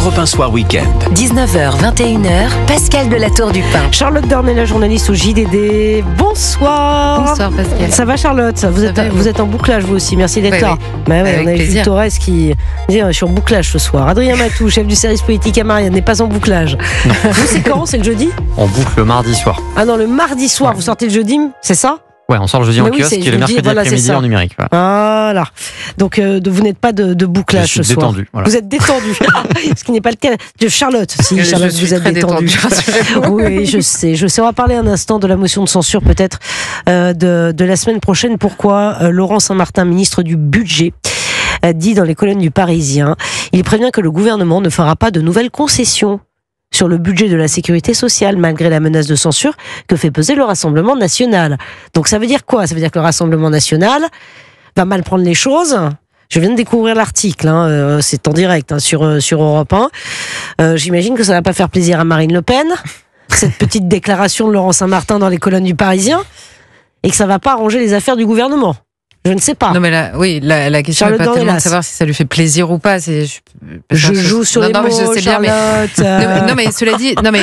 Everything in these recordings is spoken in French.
Europe 1 Soir Week-end. 19h, 21h, Pascal de la Tour du Pin. Charlotte Dornelas, journaliste au JDD. Bonsoir. Bonsoir Pascal. Ça va Charlotte? Vous êtes en bouclage vous aussi, merci d'être là. Bah ouais, on a Gilles Torres qui dit je suis en bouclage ce soir. Adrien Matou, chef du service politique à Marianne, n'est pas en bouclage. Vous c'est quand? C'est le jeudi? On boucle le mardi soir. Ah non, le mardi soir, vous sortez le jeudi, c'est ça? Ouais, on sort le jeudi en kiosque et le mercredi après-midi en numérique. Voilà. Donc vous n'êtes pas de bouclage ce soir. Détendu, voilà. Vous êtes détendu. Ce qui n'est pas le cas de Charlotte. Si Charlotte, vous êtes détendu. Oui, je sais. On va parler un instant de la motion de censure peut-être de la semaine prochaine. Pourquoi Laurent Saint-Martin, ministre du Budget, dit dans les colonnes du Parisien, il prévient que le gouvernement ne fera pas de nouvelles concessions sur le budget de la sécurité sociale, malgré la menace de censure que fait peser le Rassemblement national. Donc ça veut dire quoi? Ça veut dire que le Rassemblement national va mal prendre les choses. Je viens de découvrir l'article, c'est en direct sur Europe 1. J'imagine que ça ne va pas faire plaisir à Marine Le Pen, cette petite déclaration de Laurent Saint-Martin dans les colonnes du Parisien, et que ça ne va pas arranger les affaires du gouvernement. Je ne sais pas. Non mais la question n'est pas tellement de savoir si ça lui fait plaisir ou pas. Je joue sur les mots, mais je sais bien, Charlotte. non mais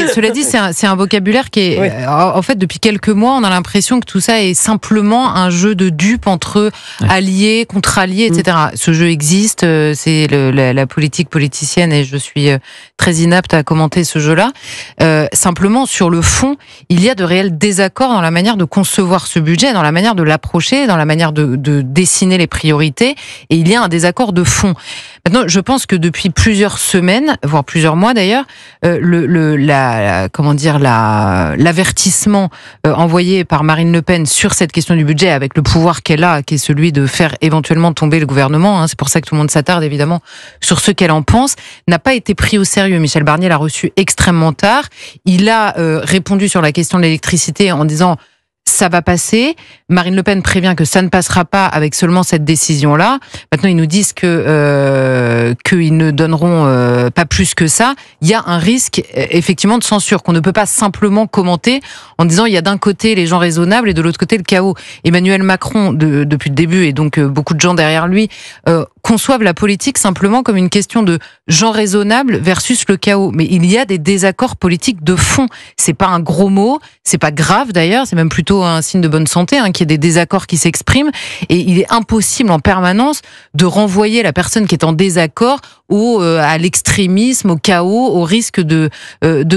cela dit, c'est un vocabulaire qui est, oui. En fait, depuis quelques mois, on a l'impression que tout ça est simplement un jeu de dupes entre alliés, contre alliés, etc. Ce jeu existe, c'est la politique politicienne, et je suis très inapte à commenter ce jeu-là. Simplement, sur le fond, il y a de réels désaccords dans la manière de concevoir ce budget, dans la manière de l'approcher, dans la manière de dessiner les priorités, et il y a un désaccord de fond. Maintenant, je pense que depuis plusieurs semaines, voire plusieurs mois d'ailleurs, l'avertissement envoyé par Marine Le Pen sur cette question du budget, avec le pouvoir qu'elle a, qui est celui de faire éventuellement tomber le gouvernement, c'est pour ça que tout le monde s'attarde évidemment sur ce qu'elle en pense, n'a pas été pris au sérieux. Michel Barnier l'a reçu extrêmement tard. Il a répondu sur la question de l'électricité en disant ça va passer. Marine Le Pen prévient que ça ne passera pas avec seulement cette décision-là. Maintenant, ils nous disent qu'ils ne donneront pas plus que ça. Il y a un risque, effectivement, de censure qu'on ne peut pas simplement commenter en disant il y a d'un côté les gens raisonnables et de l'autre côté le chaos. Emmanuel Macron, depuis le début, et donc beaucoup de gens derrière lui, conçoivent la politique simplement comme une question de gens raisonnables versus le chaos. Mais il y a des désaccords politiques de fond. C'est pas un gros mot, c'est pas grave d'ailleurs, c'est même plutôt un signe de bonne santé, qu'il y ait des désaccords qui s'expriment, et il est impossible en permanence de renvoyer la personne qui est en désaccord à l'extrémisme, au chaos, au risque de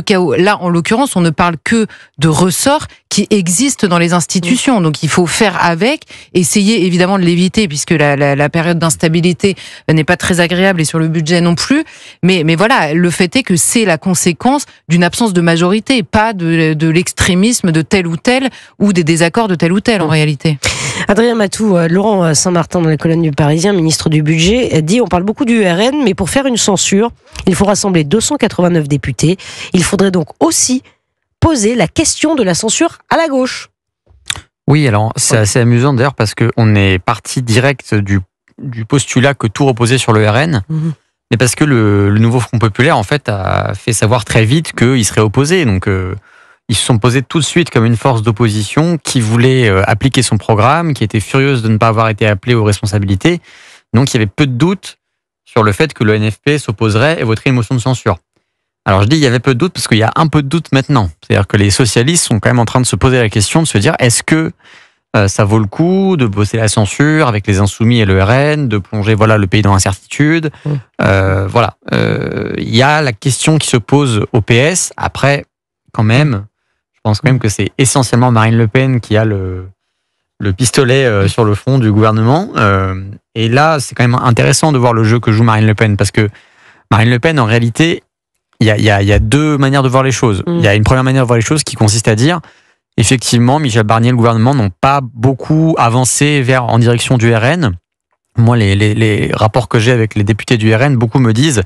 chaos. Là, en l'occurrence, on ne parle que de ressorts qui existent dans les institutions. Donc, il faut faire avec, essayer évidemment de l'éviter, puisque la période d'instabilité n'est pas très agréable, et sur le budget non plus. Mais voilà, le fait est que c'est la conséquence d'une absence de majorité, pas de l'extrémisme de tel ou tel, ou des désaccords de tel ou tel, en réalité. Adrien Matou, Laurent Saint-Martin dans les colonnes du Parisien, ministre du Budget, dit on parle beaucoup du RN, mais pour faire une censure, il faut rassembler 289 députés. Il faudrait donc aussi poser la question de la censure à la gauche. Oui, alors c'est assez amusant d'ailleurs, parce qu'on est parti direct du postulat que tout reposait sur le RN, mais parce que le nouveau Front Populaire en fait a fait savoir très vite qu'il serait opposé. Donc ils se sont posés tout de suite comme une force d'opposition qui voulait appliquer son programme, qui était furieuse de ne pas avoir été appelée aux responsabilités. Donc il y avait peu de doute sur le fait que le NFP s'opposerait et voterait une motion de censure. Alors je dis il y avait peu de doute parce qu'il y a un peu de doute maintenant. C'est-à-dire que les socialistes sont quand même en train de se poser la question, de se dire est-ce que ça vaut le coup de bosser la censure avec les Insoumis et le RN, de plonger le pays dans l'incertitude. Il y a la question qui se pose au PS. Après, quand même, je pense quand même que c'est essentiellement Marine Le Pen qui a le pistolet sur le front du gouvernement. Et là, c'est quand même intéressant de voir le jeu que joue Marine Le Pen, parce que Marine Le Pen, en réalité, il y a deux manières de voir les choses. Il y a une première manière de voir les choses qui consiste à dire effectivement, Michel Barnier et le gouvernement n'ont pas beaucoup avancé en direction du RN. Moi, les rapports que j'ai avec les députés du RN, beaucoup me disent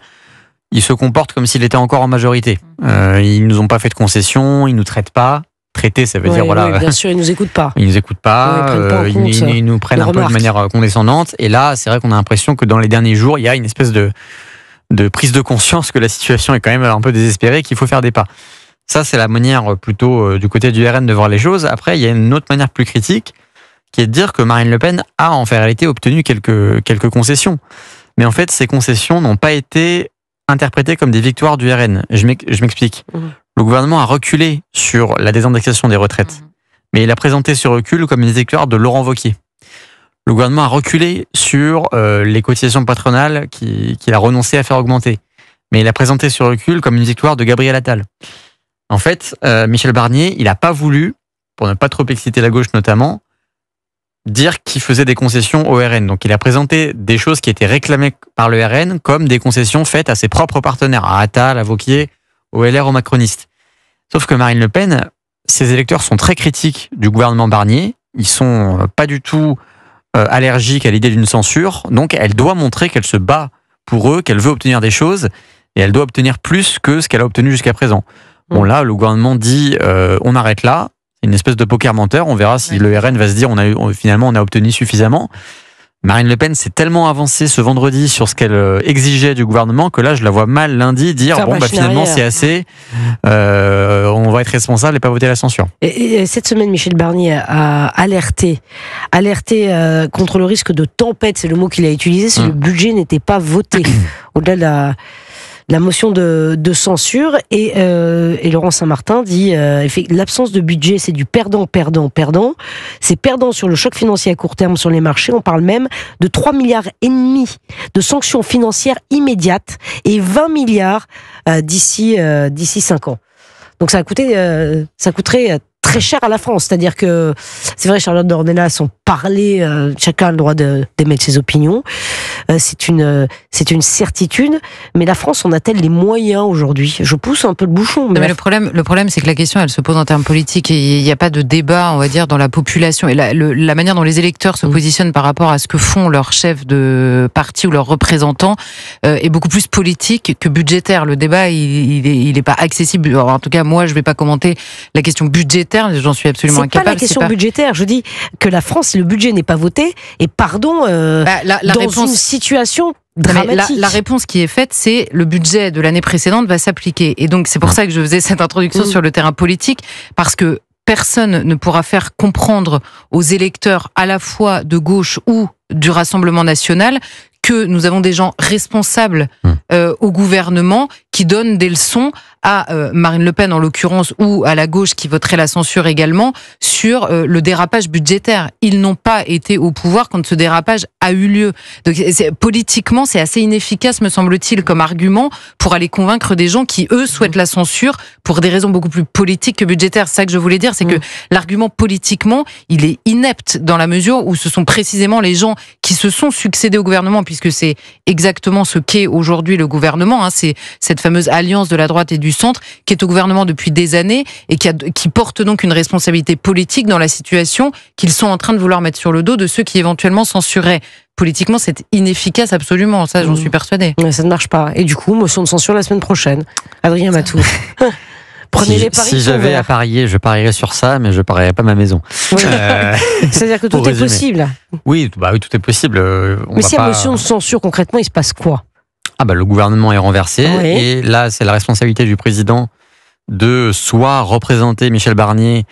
ils se comportent comme s'il était encore en majorité. Ils nous ont pas fait de concessions, ils nous traitent pas. Traiter, ça veut dire bien sûr, ils nous écoutent pas. Ils nous écoutent pas. Ils nous prennent un peu de manière condescendante. Et là, c'est vrai qu'on a l'impression que dans les derniers jours, il y a une espèce de prise de conscience que la situation est quand même un peu désespérée, qu'il faut faire des pas. Ça, c'est la manière plutôt du côté du RN de voir les choses. Après, il y a une autre manière plus critique, qui est de dire que Marine Le Pen a en réalité obtenu quelques concessions. Mais en fait, ces concessions n'ont pas été interprétées comme des victoires du RN. Je m'explique. Le gouvernement a reculé sur la désindexation des retraites, mais il a présenté ce recul comme une victoire de Laurent Wauquiez. Le gouvernement a reculé sur les cotisations patronales qu'il a renoncé à faire augmenter, mais il a présenté ce recul comme une victoire de Gabriel Attal. En fait, Michel Barnier, il n'a pas voulu, pour ne pas trop exciter la gauche notamment, dire qu'il faisait des concessions au RN. Donc il a présenté des choses qui étaient réclamées par le RN comme des concessions faites à ses propres partenaires, à Attal, à Wauquiez, au LR, aux macronistes. Sauf que Marine Le Pen, ses électeurs sont très critiques du gouvernement Barnier, ils sont pas du tout allergiques à l'idée d'une censure, donc elle doit montrer qu'elle se bat pour eux, qu'elle veut obtenir des choses, et elle doit obtenir plus que ce qu'elle a obtenu jusqu'à présent. Bon là, le gouvernement dit on arrête là, c'est une espèce de poker menteur, on verra si le RN va se dire finalement on a obtenu suffisamment. Marine Le Pen s'est tellement avancée ce vendredi sur ce qu'elle exigeait du gouvernement que là je la vois mal lundi dire finalement c'est assez, on va être responsable et pas voter la censure. Et cette semaine Michel Barnier a alerté contre le risque de tempête, c'est le mot qu'il a utilisé, si le budget n'était pas voté. Au-delà de la motion de censure, et Laurent Saint-Martin dit l'absence de budget, c'est du perdant. C'est perdant sur le choc financier à court terme sur les marchés. On parle même de 3,5 milliards de sanctions financières immédiates et 20 milliards d'ici 5 ans. Donc ça coûterait très cher à la France. C'est-à-dire que, c'est vrai, Charlotte Dornelas ont parlé, chacun a le droit d'émettre ses opinions. C'est une certitude. Mais la France en a-t-elle les moyens aujourd'hui? Je pousse un peu le bouchon. Mais le problème, c'est que la question, elle se pose en termes politiques et il n'y a pas de débat, on va dire, dans la population. Et la manière dont les électeurs se positionnent par rapport à ce que font leurs chefs de parti ou leurs représentants est beaucoup plus politique que budgétaire. Le débat, il est pas accessible. Alors, en tout cas, moi, je vais pas commenter la question budgétaire. J'en suis absolument incapable. C'est pas la question budgétaire. Je dis que la France, le budget n'est pas voté. Et pardon, dans une situation dramatique. La réponse qui est faite, c'est le budget de l'année précédente va s'appliquer. Et donc, c'est pour ça que je faisais cette introduction sur le terrain politique, parce que personne ne pourra faire comprendre aux électeurs à la fois de gauche ou du Rassemblement national que nous avons des gens responsables au gouvernement qui donnent des leçons à Marine Le Pen en l'occurrence ou à la gauche qui voterait la censure également sur le dérapage budgétaire. Ils n'ont pas été au pouvoir quand ce dérapage a eu lieu. Donc politiquement, c'est assez inefficace, me semble-t-il, comme argument pour aller convaincre des gens qui, eux, souhaitent la censure pour des raisons beaucoup plus politiques que budgétaires. C'est ça que je voulais dire, c'est que l'argument politiquement, il est inepte dans la mesure où ce sont précisément les gens qui se sont succédés au gouvernement, puisque c'est exactement ce qu'est aujourd'hui le gouvernement, hein, c'est cette fameuse alliance de la droite et du centre qui est au gouvernement depuis des années et qui porte donc une responsabilité politique dans la situation qu'ils sont en train de vouloir mettre sur le dos de ceux qui éventuellement censuraient. Politiquement, c'est inefficace absolument, ça j'en suis persuadée. Ouais, ça ne marche pas. Et du coup, motion de censure la semaine prochaine. Adrien Matou. Prenez les paris. Si j'avais à parier, je parierais sur ça, mais je parierais pas ma maison. Oui. C'est-à-dire que tout est possible. Oui, tout est possible. Mais s'il y a motion de censure, concrètement, il se passe quoi? Le gouvernement est renversé, et là, c'est la responsabilité du président de soit représenter Michel Barnier,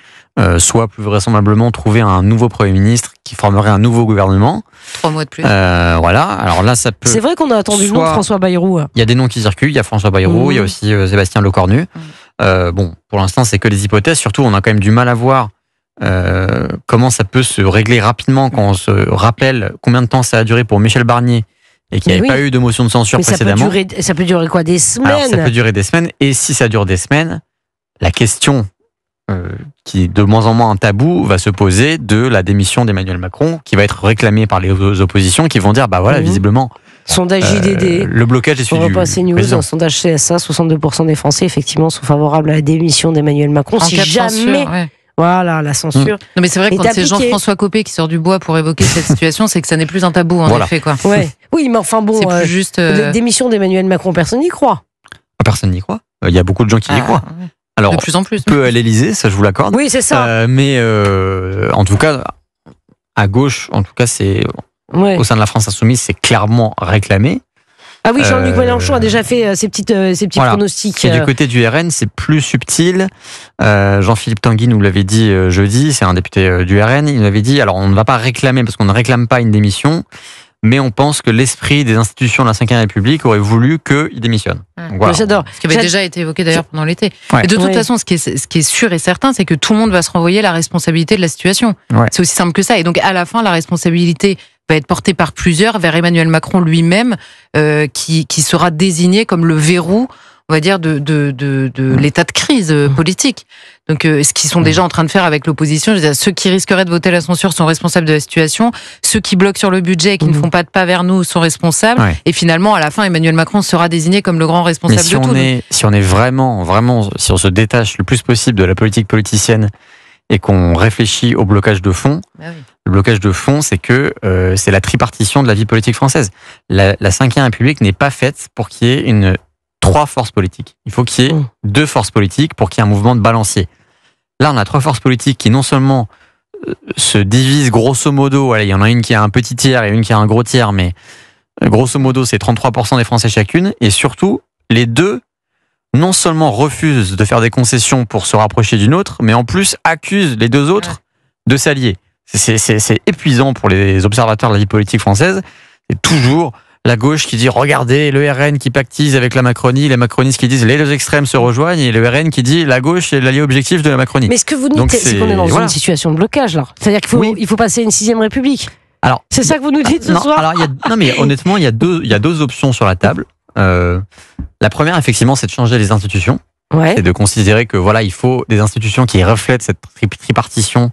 soit plus vraisemblablement trouver un nouveau Premier ministre qui formerait un nouveau gouvernement. 3 mois de plus. Voilà. Alors là, ça peut. C'est vrai qu'on a attendu le nom de François Bayrou. Il y a des noms qui circulent. Il y a François Bayrou, il y a aussi Sébastien Lecornu. Pour l'instant, c'est que des hypothèses. Surtout, on a quand même du mal à voir comment ça peut se régler rapidement quand on se rappelle combien de temps ça a duré pour Michel Barnier et qu'il n'y avait pas eu de motion de censure précédemment. Ça peut durer quoi, des semaines? Alors, ça peut durer des semaines. Et si ça dure des semaines, la question qui est de moins en moins un tabou va se poser de la démission d'Emmanuel Macron, qui va être réclamée par les oppositions, qui vont dire visiblement. Sondage JDD. Le blocage est celui du président. Un sondage CSA, 62% des Français effectivement sont favorables à la démission d'Emmanuel Macron. Si jamais. Voilà, la censure. Non, mais c'est vrai que quand c'est Jean-François Copé qui sort du bois pour évoquer cette situation, c'est que ça n'est plus un tabou, en effet, quoi. Ouais. Oui, mais enfin bon, c'est plus juste. La démission d'Emmanuel Macron, personne n'y croit. Personne n'y croit. Il y a beaucoup de gens qui y croient. Ouais. Alors, de plus en plus. Peu à l'Élysée, ça je vous l'accorde. Oui, c'est ça. Mais en tout cas, à gauche, en tout cas, c'est au sein de la France Insoumise, c'est clairement réclamé. Ah oui, Jean-Luc Mélenchon a déjà fait ses petits pronostics. Et du côté du RN, c'est plus subtil. Jean-Philippe Tanguy nous l'avait dit jeudi, c'est un député du RN, il nous avait dit, alors on ne va pas réclamer, parce qu'on ne réclame pas une démission, mais on pense que l'esprit des institutions de la Ve République aurait voulu qu'il démissionne. Donc, voilà. J'adore. Ce qui avait déjà été évoqué d'ailleurs pendant l'été. Ouais. Et de toute façon, ce qui est sûr et certain, c'est que tout le monde va se renvoyer la responsabilité de la situation. Ouais. C'est aussi simple que ça. Et donc, à la fin, la responsabilité va être portée par plusieurs vers Emmanuel Macron lui-même, qui sera désigné comme le verrou, on va dire, de l'état de crise politique. Donc, ce qu'ils sont déjà en train de faire avec l'opposition, je veux dire, ceux qui risqueraient de voter la censure sont responsables de la situation, ceux qui bloquent sur le budget et qui ne font pas de pas vers nous sont responsables, et finalement, à la fin, Emmanuel Macron sera désigné comme le grand responsable de tout. Si on est vraiment, si on se détache le plus possible de la politique politicienne et qu'on réfléchit au blocage de fond, le blocage de fond, c'est que c'est la tripartition de la vie politique française. La Ve République n'est pas faite pour qu'il y ait 3 forces politiques. Il faut qu'il y ait 2 forces politiques pour qu'il y ait un mouvement de balancier. Là, on a 3 forces politiques qui non seulement se divisent grosso modo, il y en a une qui a un petit tiers et une qui a un gros tiers, mais grosso modo, c'est 33% des Français chacune, et surtout, les deux non seulement refusent de faire des concessions pour se rapprocher d'une autre, mais en plus accusent les deux autres de s'allier. C'est épuisant pour les observateurs de la vie politique française. C'est toujours la gauche qui dit regardez le RN qui pactise avec la Macronie, les macronistes qui disent les deux extrêmes se rejoignent, et le RN qui dit la gauche est l'allié objectif de la Macronie. Mais ce que vous dites, c'est qu'on est dans une situation de blocage là. C'est-à-dire qu'il faut passer à une 6e République. Alors, c'est ça que vous nous dites ce soir. Alors, mais honnêtement, il y a deux options sur la table. La première, effectivement, c'est de changer les institutions. C'est de considérer que voilà, il faut des institutions qui reflètent cette tripartition,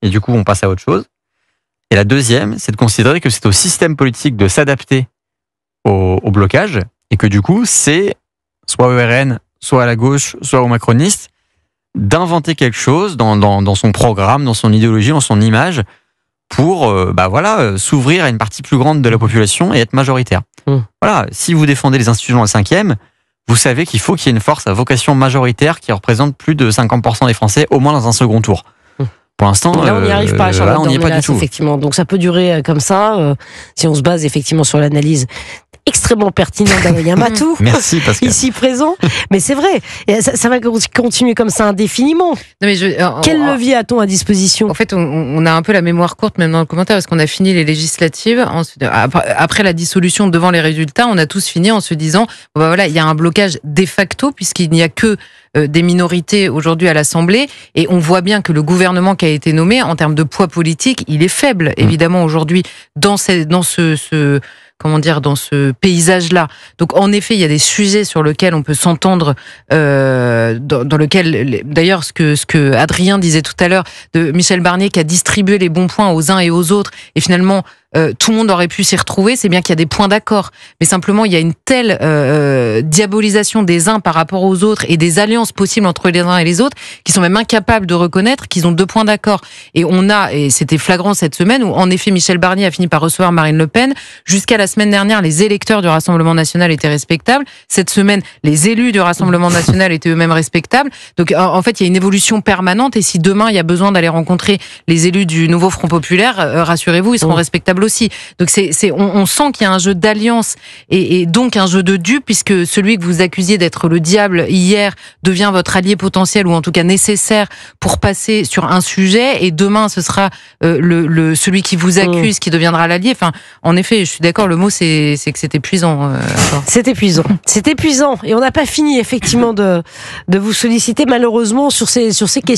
et du coup, on passe à autre chose. Et la deuxième, c'est de considérer que c'est au système politique de s'adapter au blocage, et que du coup, c'est soit au RN, soit à la gauche, soit aux macronistes, d'inventer quelque chose dans son programme, dans son idéologie, dans son image, pour s'ouvrir à une partie plus grande de la population et être majoritaire. Voilà, si vous défendez les institutions de la 5e, vous savez qu'il faut qu'il y ait une force à vocation majoritaire qui représente plus de 50% des Français, au moins dans un second tour. Pour l'instant, là, on n'y arrive pas, Charlotte, on n'y est pas du tout. Effectivement. Donc ça peut durer comme ça, si on se base effectivement sur l'analyse extrêmement pertinente d'Adrien Matou. Merci Pascal. Ici présent. Mais c'est vrai, et ça va continuer comme ça indéfiniment. Non, mais quel levier a-t-on à disposition ? En fait, on a un peu la mémoire courte même dans le commentaire, parce qu'on a fini les législatives. Après la dissolution, devant les résultats, on a tous fini en se disant il y a un blocage de facto, puisqu'il n'y a que des minorités aujourd'hui à l'Assemblée, et on voit bien que le gouvernement qui a été nommé, en termes de poids politique, il est faible, évidemment, aujourd'hui, dans ce paysage-là. Donc, en effet, il y a des sujets sur lesquels on peut s'entendre, dans lequel, d'ailleurs, ce que Adrien disait tout à l'heure, de Michel Barnier qui a distribué les bons points aux uns et aux autres, et finalement, tout le monde aurait pu s'y retrouver, c'est bien qu'il y a des points d'accord. Mais simplement, il y a une telle diabolisation des uns par rapport aux autres, et des alliances possibles entre les uns et les autres, qui sont même incapables de reconnaître qu'ils ont 2 points d'accord. Et c'était flagrant cette semaine, où en effet, Michel Barnier a fini par recevoir Marine Le Pen. Jusqu'à la semaine dernière, les électeurs du Rassemblement National étaient respectables. Cette semaine, les élus du Rassemblement National étaient eux-mêmes respectables. Donc, en fait, il y a une évolution permanente, et si demain, il y a besoin d'aller rencontrer les élus du Nouveau Front Populaire, rassurez-vous, ils seront respectables aussi. Donc, on sent qu'il y a un jeu d'alliance, et donc un jeu de dupes, puisque celui que vous accusiez d'être le diable hier devient votre allié potentiel, ou en tout cas nécessaire pour passer sur un sujet, et demain, ce sera celui qui vous accuse qui deviendra l'allié. Enfin, en effet, je suis d'accord, le mot c'est que c'est épuisant. C'est épuisant. C'est épuisant. Et on n'a pas fini effectivement de vous solliciter malheureusement sur ces questions.